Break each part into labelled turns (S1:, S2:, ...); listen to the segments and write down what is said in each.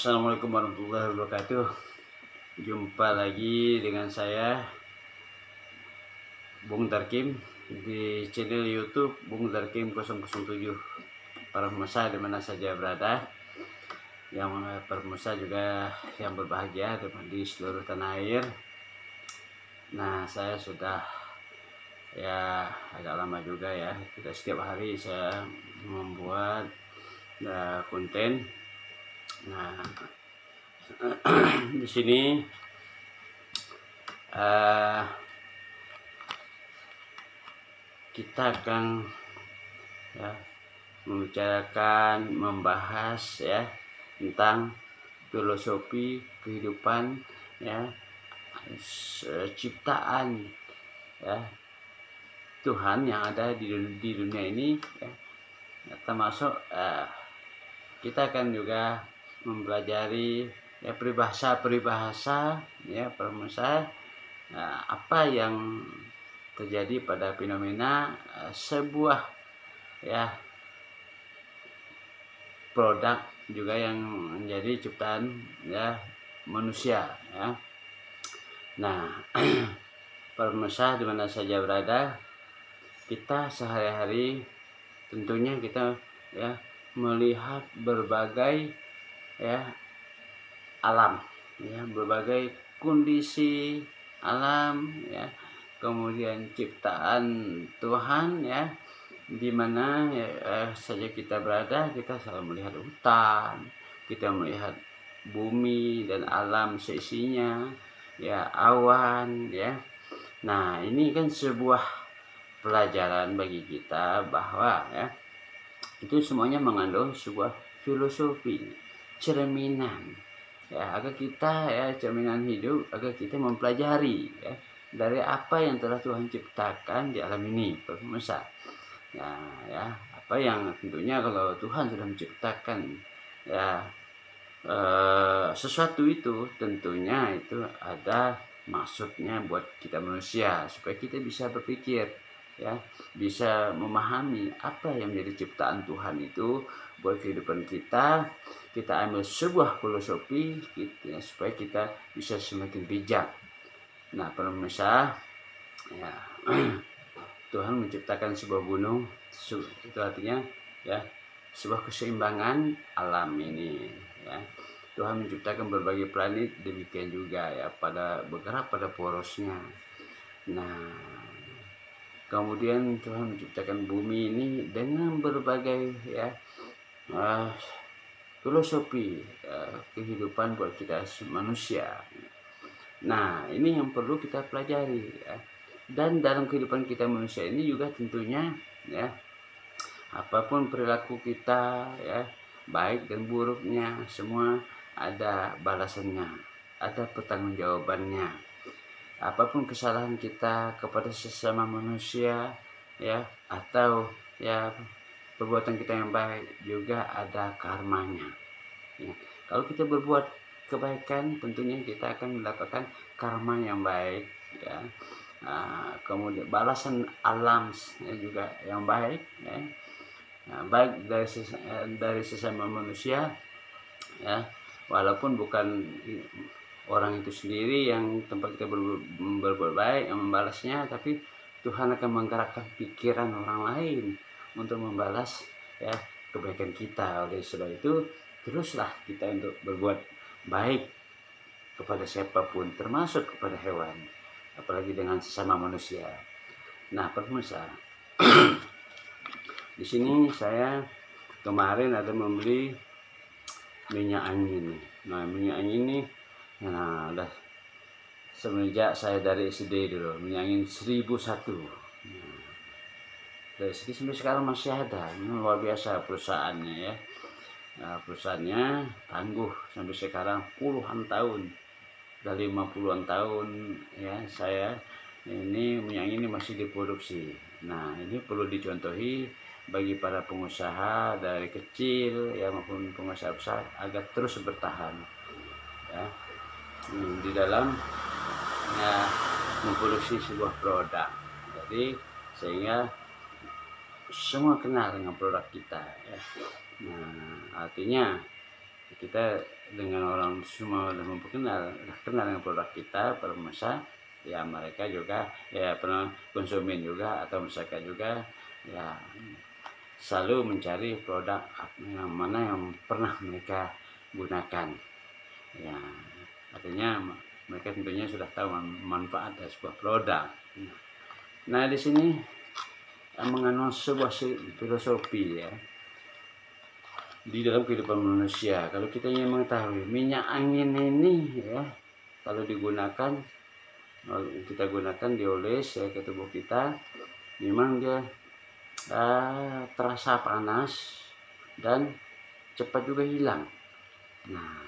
S1: Assalamualaikum warahmatullahi wabarakatuh. Jumpa lagi dengan saya Bung Tarkim di channel YouTube Bung Tarkim 007. Para pemirsa di mana saja berada, yang para pemirsa juga yang berbahagia di seluruh tanah air. Nah, saya sudah agak lama juga ya. Tidak setiap hari saya membuat konten. Nah, di sini kita akan membahas tentang filosofi kehidupan ciptaan Tuhan yang ada di dunia ini termasuk kita akan juga mempelajari peribahasa perumusah apa yang terjadi pada fenomena sebuah produk juga yang menjadi ciptaan manusia Nah, pemirsa di mana saja berada, kita sehari-hari tentunya kita melihat berbagai alam berbagai kondisi alam kemudian ciptaan Tuhan di mana saja kita berada, kita selalu melihat hutan, kita melihat bumi dan alam seisinya, awan Nah, ini kan sebuah pelajaran bagi kita bahwa itu semuanya mengandung sebuah filosofi, cerminan agar kita cerminan hidup, agar kita mempelajari dari apa yang telah Tuhan ciptakan di alam ini, pemirsa. Apa yang tentunya kalau Tuhan sudah menciptakan sesuatu itu tentunya itu ada maksudnya buat kita manusia, supaya kita bisa berpikir bisa memahami apa yang menjadi ciptaan Tuhan itu buat kehidupan kita. Kita ambil sebuah filosofi supaya kita bisa semakin bijak. Nah, pemirsa, Tuhan menciptakan sebuah gunung, itu artinya sebuah keseimbangan alam ini Tuhan menciptakan berbagai planet, demikian juga bergerak pada porosnya. Nah, kemudian Tuhan menciptakan bumi ini dengan berbagai filosofi kehidupan buat kita manusia. Nah, ini yang perlu kita pelajari Dan dalam kehidupan kita manusia ini juga tentunya apapun perilaku kita baik dan buruknya, semua ada balasannya, ada pertanggungjawabannya. Apapun kesalahan kita kepada sesama manusia atau perbuatan kita yang baik juga ada karmanya. Kalau kita berbuat kebaikan, tentunya kita akan mendapatkan karma yang baik kemudian balasan alam juga yang baik baik dari sesama manusia walaupun bukan orang itu sendiri yang tempat kita berbuat baik yang membalasnya, tapi Tuhan akan menggerakkan pikiran orang lain untuk membalas kebaikan kita. Oleh sebab itu, teruslah kita untuk berbuat baik kepada siapapun, termasuk kepada hewan, apalagi dengan sesama manusia. Nah, pemirsa, di sini saya kemarin ada membeli minyak angin. Nah, minyak angin ini udah semenjak saya dari SD dulu, minyak angin 1001. Dari SD sampai sekarang masih ada. Ini luar biasa perusahaannya perusahaannya tangguh sampai sekarang puluhan tahun. Dari 50-an tahun saya ini minyak ini masih diproduksi. Nah, ini perlu dicontohi bagi para pengusaha dari kecil maupun pengusaha besar agar terus bertahan di dalam memproduksi sebuah produk. Jadi sehingga semua kenal dengan produk kita Nah, artinya kita dengan orang semua udah memperkenal, udah kenal dengan produk kita, pengusaha ya, mereka juga ya pernah konsumen juga atau masyarakat juga ya selalu mencari produk yang mana yang pernah mereka gunakan ya, artinya mereka tentunya sudah tahu manfaat dari sebuah produk. Nah di sini mengandung sebuah filosofi ya di dalam kehidupan manusia. Kalau kita ingin mengetahui minyak angin ini ya, kalau digunakan, kita gunakan dioles ya ke tubuh kita, memang dia terasa panas dan cepat juga hilang. Nah,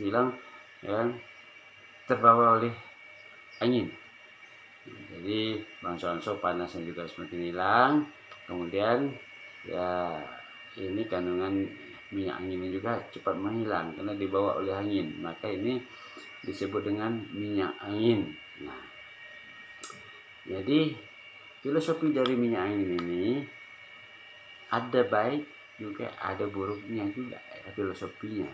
S1: hilang ya, terbawa oleh angin. Jadi bangsa-bangsa panasnya juga semakin hilang. Kemudian ya ini kandungan minyak anginnya juga cepat menghilang karena dibawa oleh angin. Maka ini disebut dengan minyak angin. Nah, jadi filosofi dari minyak angin ini ada baik juga ada buruknya juga ya, filosofinya.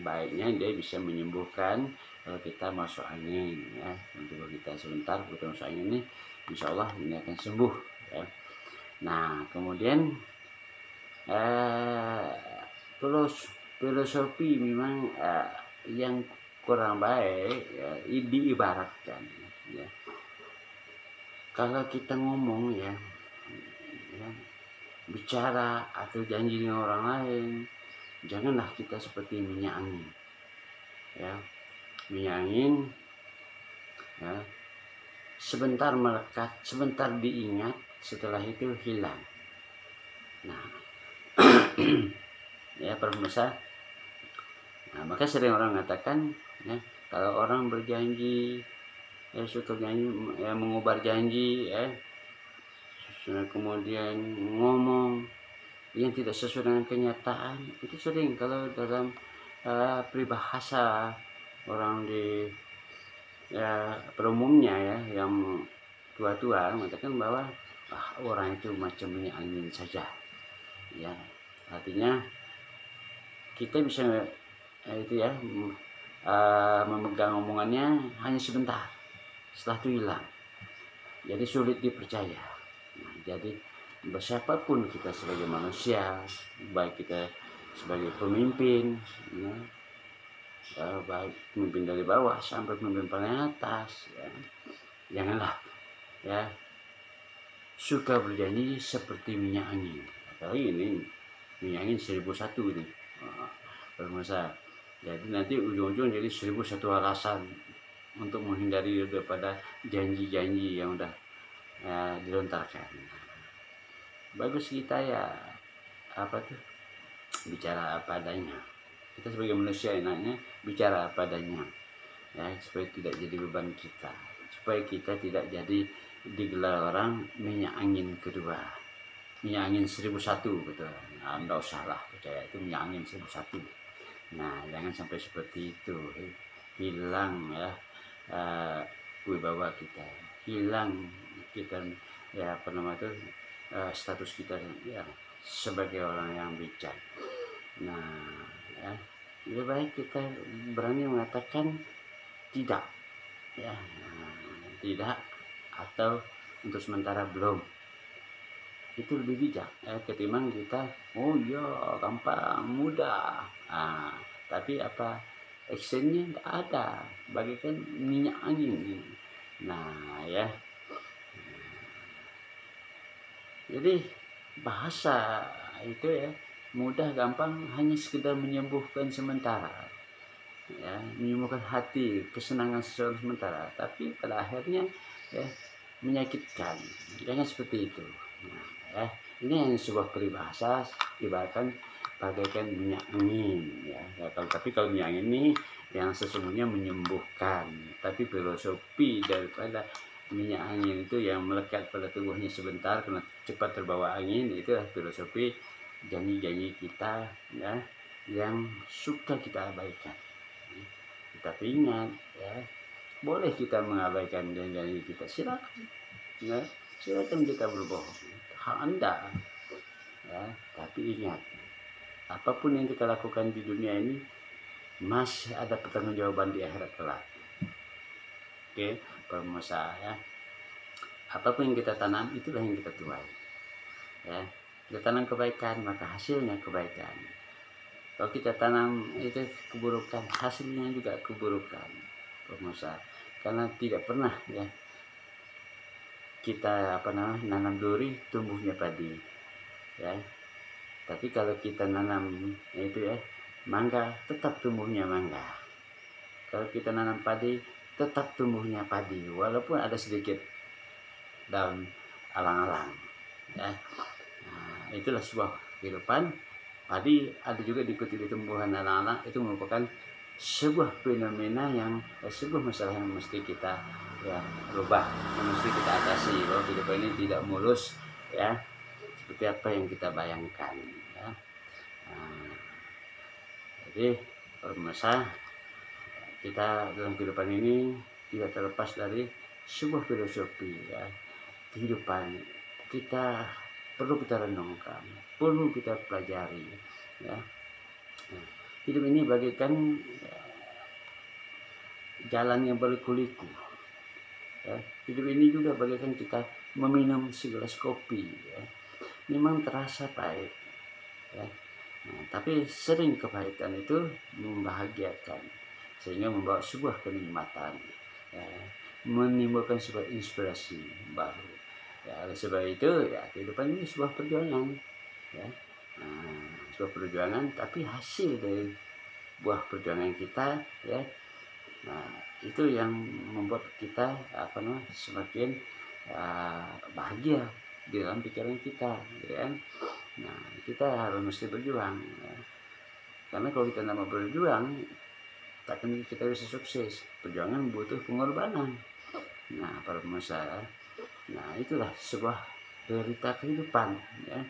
S1: Baiknya dia bisa menyembuhkan kalau kita masuk angin ya, untuk kita sebentar kita masuk angin ini insya Allah ini akan sembuh ya. Nah kemudian filosofi memang yang kurang baik ya, diibaratkan ya. Kalau kita ngomong ya bicara atau janji dengan orang lain, janganlah kita seperti minyak angin ya. Minyak angin ya, sebentar melekat, sebentar diingat, setelah itu hilang. Nah ya pemirsa, nah, maka sering orang mengatakan ya, kalau orang berjanji ya, suka janji ya, mengubar janji ya, kemudian ngomong yang tidak sesuai dengan kenyataan, itu sering kalau dalam peribahasa orang di ya pada umumnya ya, yang tua-tua mengatakan bahwa orang itu macam minyak angin saja ya, artinya kita bisa itu ya memegang omongannya hanya sebentar, setelah itu hilang, jadi sulit dipercaya. Nah, jadi siapapun kita sebagai manusia, baik kita sebagai pemimpin ya, baik pemimpin dari bawah sampai pemimpin paling atas ya, janganlah ya suka berjanji seperti minyak angin. Apalagi ini minyak angin 1001 ini bermasa. Jadi nanti ujung-ujung jadi 1001 alasan untuk menghindari daripada janji-janji yang udah dilontarkan. Bagus kita ya apa tuh bicara apa adanya. Kita sebagai manusia enaknya bicara apa adanya ya, supaya tidak jadi beban kita, supaya kita tidak jadi digelar orang minyak angin kedua, minyak angin 1001 betul. Nah, enggak usah lah percaya itu minyak angin 1001. Nah jangan sampai seperti itu, hilang ya wibawa kita, hilang kita ya apa nama itu status kita ya sebagai orang yang bijak. Nah ya lebih baik kita berani mengatakan tidak ya, tidak atau untuk sementara belum, itu lebih bijak ya, ketimbang kita oh iya gampang mudah tapi apa actionnya tidak ada, bagikan minyak angin. Nah ya jadi bahasa itu ya mudah gampang hanya sekedar menyembuhkan sementara ya, menyembuhkan hati, kesenangan seseorang sementara, tapi pada akhirnya ya menyakitkan. Jangan seperti itu. Nah, ya ini hanya sebuah peribahasa, ibaratkan bagaikan minyak angin ya. Tapi kalau minyak angin ini yang sesungguhnya menyembuhkan, tapi filosofi daripada minyak angin itu yang melekat pada tubuhnya sebentar karena cepat terbawa angin, itu filosofi janji-janji kita ya yang suka kita abaikan. Tapi ingat ya, boleh kita mengabaikan janji kita, silakan ya, silakan kita berbohong, hak Anda ya, tapi ingat apapun yang kita lakukan di dunia ini masih ada pertanggungjawaban di akhirat kelak. Oke, pemirsa ya. Apapun yang kita tanam itulah yang kita tuai. Ya, kita tanam kebaikan maka hasilnya kebaikan. Kalau kita tanam itu keburukan, hasilnya juga keburukan, pemirsa. Karena tidak pernah ya kita nanam duri tumbuhnya padi, ya. Tapi kalau kita nanam itu ya mangga, tetap tumbuhnya mangga. Kalau kita nanam padi, tetap tumbuhnya padi, walaupun ada sedikit daun alang-alang, ya. Nah, itulah sebuah kehidupan. Padi ada juga diikuti di tumbuhan alang-alang, itu merupakan sebuah fenomena yang sebuah masalah yang mesti kita ya rubah, yang mesti kita atasi. Bahwa kehidupan ini tidak mulus ya seperti apa yang kita bayangkan ya. Nah, jadi pemirsa, kita dalam kehidupan ini tidak terlepas dari sebuah filosofi ya kehidupan. Kita perlu kita renungkan, perlu kita pelajari ya. Nah, hidup ini bagaikan jalan yang berliku-liku ya. Hidup ini juga bagaikan kita meminum segelas kopi ya. Memang terasa pahit ya. Nah, tapi sering kepahitan itu membahagiakan sehingga membawa sebuah kenikmatan ya, menimbulkan sebuah inspirasi baru ya. Oleh sebab itu ya kehidupan ini sebuah perjuangan ya. Nah, sebuah perjuangan tapi hasil dari buah perjuangan kita ya. Nah, itu yang membuat kita semakin bahagia di dalam pikiran kita ya kan. Nah, kita harus mesti berjuang ya. Karena kalau kita tidak mau berjuang, takkan kita bisa sukses. Perjuangan butuh pengorbanan. Nah, para pemirsa, nah itulah sebuah realita kehidupan ya.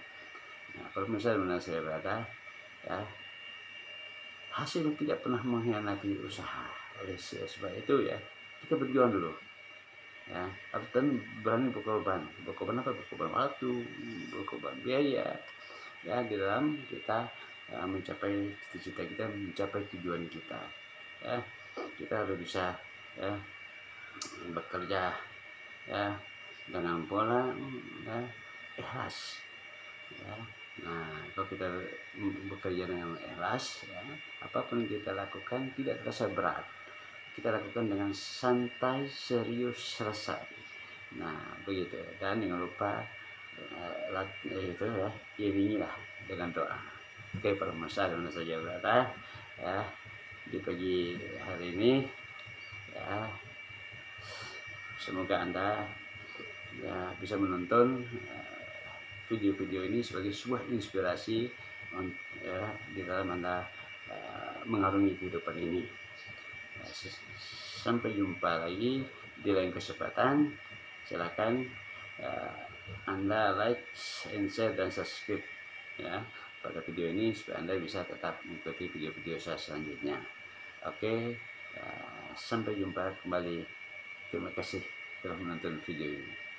S1: Nah, para pemirsa dimana saya berada ya, hasil tidak pernah mengkhianati usaha. Oleh sebab itu ya, kita berjuang dulu ya, dan berani berkorban apa? Berkorban waktu, berkorban biaya ya di dalam kita mencapai cita-cita kita, mencapai tujuan kita ya. Kita harus bisa ya bekerja ya dengan pola ya ikhlas ya. Nah, kalau kita bekerja dengan ikhlas ya, apapun yang kita lakukan tidak terasa berat. Kita lakukan dengan santai, serius, selesai. Nah, begitu. Dan jangan lupa itu ya, iringilah dengan doa. Oke, para pemirsa dimana saja berada ya di pagi hari ini ya, semoga Anda ya bisa menonton video-video ini sebagai sebuah inspirasi ya, di dalam Anda mengarungi kehidupan ini. Sampai jumpa lagi di lain kesempatan. Silakan Anda like and share dan subscribe ya pada video ini supaya Anda bisa tetap mengikuti video-video saya selanjutnya. Oke, sampai jumpa kembali. Terima kasih telah menonton video ini.